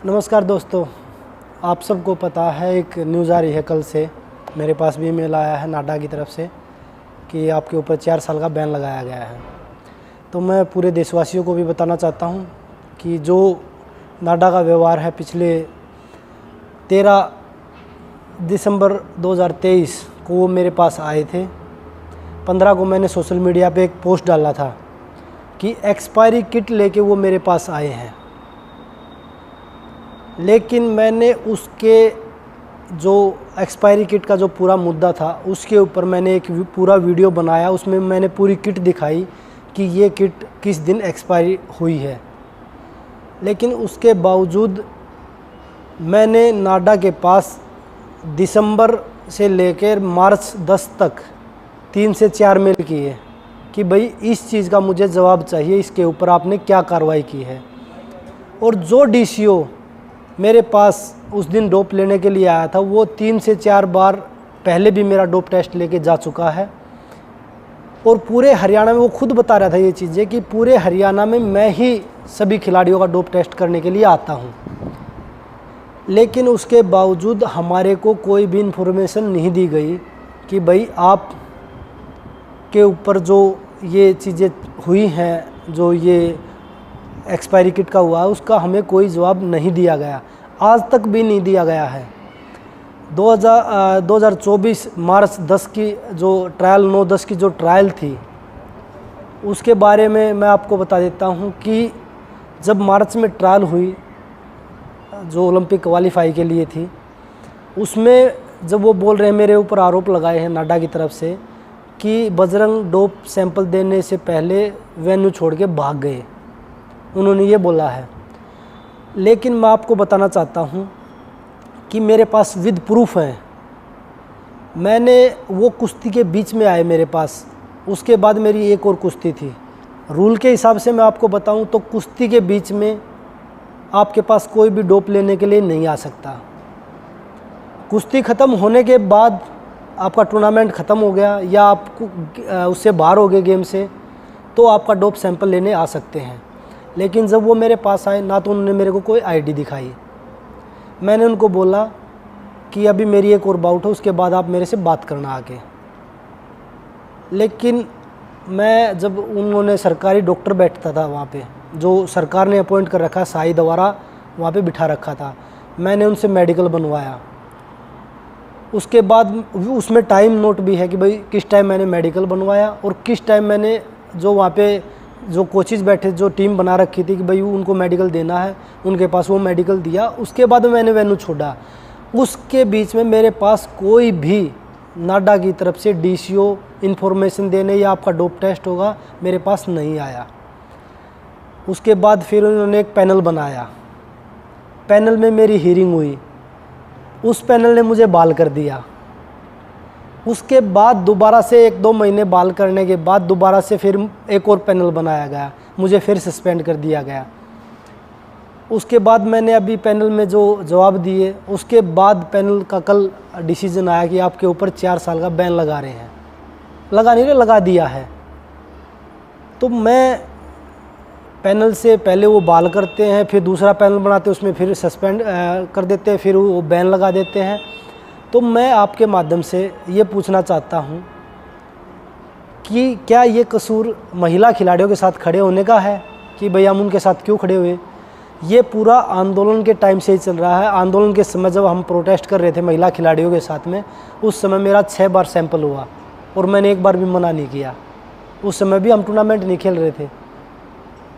नमस्कार दोस्तों, आप सबको पता है एक न्यूज़ आ रही है कल से, मेरे पास भी ईमेल आया है नाडा की तरफ से कि आपके ऊपर 4 साल का बैन लगाया गया है। तो मैं पूरे देशवासियों को भी बताना चाहता हूं कि जो नाडा का व्यवहार है पिछले 13 दिसंबर 2023 को वो मेरे पास आए थे। 15 को मैंने सोशल मीडिया पे एक पोस्ट डाला था कि एक्सपायरी किट लेके वो मेरे पास आए हैं, लेकिन मैंने उसके जो एक्सपायरी किट का जो पूरा मुद्दा था उसके ऊपर मैंने एक पूरा वीडियो बनाया। उसमें मैंने पूरी किट दिखाई कि ये किट किस दिन एक्सपायरी हुई है। लेकिन उसके बावजूद मैंने नाडा के पास दिसंबर से लेकर मार्च 10 तक 3 से 4 मेल किए कि भाई इस चीज़ का मुझे जवाब चाहिए, इसके ऊपर आपने क्या कार्रवाई की है। और जो डीसीओ मेरे पास उस दिन डोप लेने के लिए आया था वो 3 से 4 बार पहले भी मेरा डोप टेस्ट लेके जा चुका है। और पूरे हरियाणा में वो खुद बता रहा था ये चीज़ें कि पूरे हरियाणा में मैं ही सभी खिलाड़ियों का डोप टेस्ट करने के लिए आता हूँ। लेकिन उसके बावजूद हमारे को कोई भी इन्फॉर्मेशन नहीं दी गई कि भाई आप के ऊपर जो ये चीज़ें हुई हैं, जो ये एक्सपायरी किट का हुआ है, उसका हमें कोई जवाब नहीं दिया गया, आज तक भी नहीं दिया गया है। 2024 मार्च 10 की जो ट्रायल 9-10 की जो ट्रायल थी उसके बारे में मैं आपको बता देता हूं कि जब मार्च में ट्रायल हुई जो ओलंपिक क्वालिफाई के लिए थी, उसमें जब वो बोल रहे हैं, मेरे ऊपर आरोप लगाए हैं नाडा की तरफ से कि बजरंग डोप सैंपल देने से पहले वेन्यू छोड़ के भाग गए, उन्होंने ये बोला है। लेकिन मैं आपको बताना चाहता हूँ कि मेरे पास विद प्रूफ है। मैंने वो कुश्ती के बीच में आए मेरे पास, उसके बाद मेरी एक और कुश्ती थी। रूल के हिसाब से मैं आपको बताऊँ तो कुश्ती के बीच में आपके पास कोई भी डोप लेने के लिए नहीं आ सकता। कुश्ती ख़त्म होने के बाद आपका टूर्नामेंट ख़त्म हो गया या आप उससे बाहर हो गए गेम से, तो आपका डोप सैंपल लेने आ सकते हैं। लेकिन जब वो मेरे पास आए ना तो उन्होंने मेरे को कोई आईडी दिखाई। मैंने उनको बोला कि अभी मेरी एक और बाउट है, उसके बाद आप मेरे से बात करना आके। लेकिन मैं जब उन्होंने सरकारी डॉक्टर बैठता था वहाँ पे, जो सरकार ने अपॉइंट कर रखा, साई द्वारा वहाँ पे बिठा रखा था, मैंने उनसे मेडिकल बनवाया। उसके बाद उसमें टाइम नोट भी है कि भाई किस टाइम मैंने मेडिकल बनवाया और किस टाइम मैंने जो वहाँ पे जो कोचेस बैठे, जो टीम बना रखी थी कि भाई उनको मेडिकल देना है, उनके पास वो मेडिकल दिया। उसके बाद मैंने वेन्यू छोड़ा। उसके बीच में मेरे पास कोई भी नाडा की तरफ से डीसीओ इन्फॉर्मेशन देने या आपका डोप टेस्ट होगा मेरे पास नहीं आया। उसके बाद फिर उन्होंने एक पैनल बनाया, पैनल में मेरी हियरिंग हुई, उस पैनल ने मुझे बाल कर दिया। उसके बाद दोबारा से 1-2 महीने बाल करने के बाद दोबारा से फिर एक और पैनल बनाया गया, मुझे फिर सस्पेंड कर दिया गया। उसके बाद मैंने अभी पैनल में जो जवाब दिए, उसके बाद पैनल का कल डिसीजन आया कि आपके ऊपर 4 साल का बैन लगा रहे हैं। लगा नहीं रहे, लगा दिया है। तो मैं पैनल से पहले वो बाल करते हैं, फिर दूसरा पैनल बनाते हैं, उसमें फिर सस्पेंड कर देते हैं, फिर वो बैन लगा देते हैं। तो मैं आपके माध्यम से ये पूछना चाहता हूँ कि क्या ये कसूर महिला खिलाड़ियों के साथ खड़े होने का है कि भाई हम उनके साथ क्यों खड़े हुए? ये पूरा आंदोलन के टाइम से ही चल रहा है। आंदोलन के समय जब हम प्रोटेस्ट कर रहे थे महिला खिलाड़ियों के साथ में, उस समय मेरा 6 बार सैंपल हुआ और मैंने एक बार भी मना नहीं किया। उस समय भी हम टूर्नामेंट नहीं खेल रहे थे।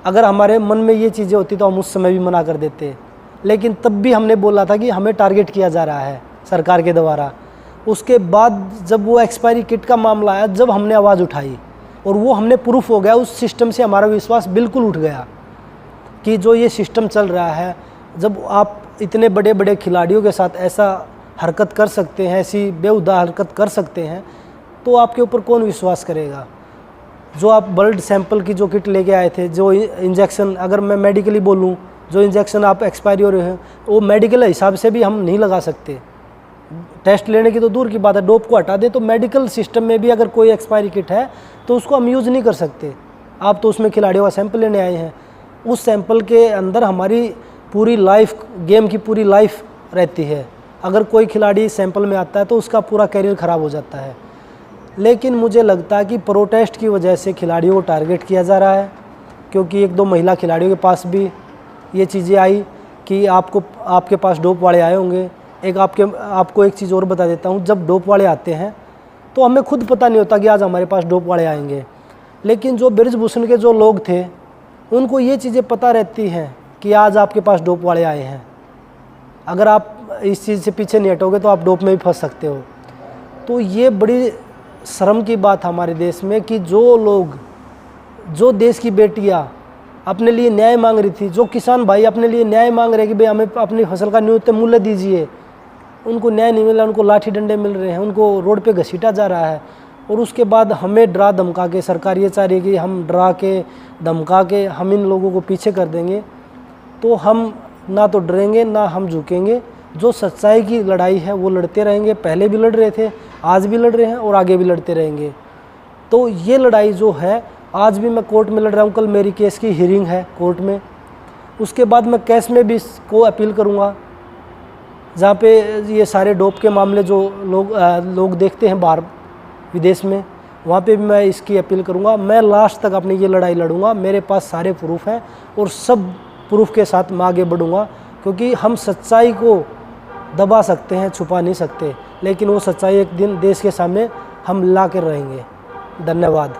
अगर हमारे मन में ये चीज़ें होती तो हम उस समय भी मना कर देते, लेकिन तब भी हमने बोला था कि हमें टारगेट किया जा रहा है सरकार के द्वारा। उसके बाद जब वो एक्सपायरी किट का मामला आया, जब हमने आवाज़ उठाई और वो हमने प्रूफ हो गया, उस सिस्टम से हमारा विश्वास बिल्कुल उठ गया कि जो ये सिस्टम चल रहा है, जब आप इतने बड़े बड़े खिलाड़ियों के साथ ऐसा हरकत कर सकते हैं, ऐसी बेहुदा हरकत कर सकते हैं, तो आपके ऊपर कौन विश्वास करेगा? जो आप ब्लड सैंपल की जो किट लेके आए थे, जो इंजेक्शन, अगर मैं मेडिकली बोलूँ, जो इंजेक्शन आप एक्सपायरी हो रहे हैं वो मेडिकल हिसाब से भी हम नहीं लगा सकते। टेस्ट लेने की तो दूर की बात है, डोप को हटा दे तो मेडिकल सिस्टम में भी अगर कोई एक्सपायरी किट है तो उसको हम यूज़ नहीं कर सकते। आप तो उसमें खिलाड़ियों का सैंपल लेने आए हैं, उस सैंपल के अंदर हमारी पूरी लाइफ, गेम की पूरी लाइफ रहती है। अगर कोई खिलाड़ी सैंपल में आता है तो उसका पूरा करियर ख़राब हो जाता है। लेकिन मुझे लगता है कि प्रोटेस्ट की वजह से खिलाड़ियों को टारगेट किया जा रहा है, क्योंकि 1-2 महिला खिलाड़ियों के पास भी ये चीज़ें आई कि आपके पास डोप वाले आए होंगे। आपको एक चीज़ और बता देता हूँ, जब डोप वाले आते हैं तो हमें खुद पता नहीं होता कि आज हमारे पास डोप वाले आएंगे, लेकिन जो बृजभूषण के जो लोग थे उनको ये चीज़ें पता रहती हैं कि आज आपके पास डोप वाले आए हैं। अगर आप इस चीज़ से पीछे नहीं हटोगे तो आप डोप में भी फंस सकते हो। तो ये बड़ी शर्म की बात हमारे देश में कि जो देश की बेटियाँ अपने लिए न्याय मांग रही थी, जो किसान भाई अपने लिए न्याय मांग रहे कि भाई हमें अपनी फसल का न्यूनतम मूल्य दीजिए, उनको न्याय नहीं मिला, उनको लाठी डंडे मिल रहे हैं, उनको रोड पे घसीटा जा रहा है। और उसके बाद हमें डरा धमका के, सरकार ये चाह रही है कि हम डरा के धमका के हम इन लोगों को पीछे कर देंगे। तो हम ना तो डरेंगे ना हम झुकेंगे। जो सच्चाई की लड़ाई है वो लड़ते रहेंगे, पहले भी लड़ रहे थे, आज भी लड़ रहे हैं और आगे भी लड़ते रहेंगे। तो ये लड़ाई जो है, आज भी मैं कोर्ट में लड़ रहा हूँ, कल मेरी केस की हियरिंग है कोर्ट में, उसके बाद मैं केस में भी इसको अपील करूँगा, जहाँ पे ये सारे डोप के मामले जो लोग देखते हैं बाहर विदेश में, वहाँ पे भी मैं इसकी अपील करूँगा। मैं लास्ट तक अपनी ये लड़ाई लड़ूंगा, मेरे पास सारे प्रूफ हैं और सब प्रूफ के साथ मैं आगे बढ़ूँगा, क्योंकि हम सच्चाई को दबा सकते हैं, छुपा नहीं सकते, लेकिन वो सच्चाई एक दिन देश के सामने हम ला कर रहेंगे। धन्यवाद।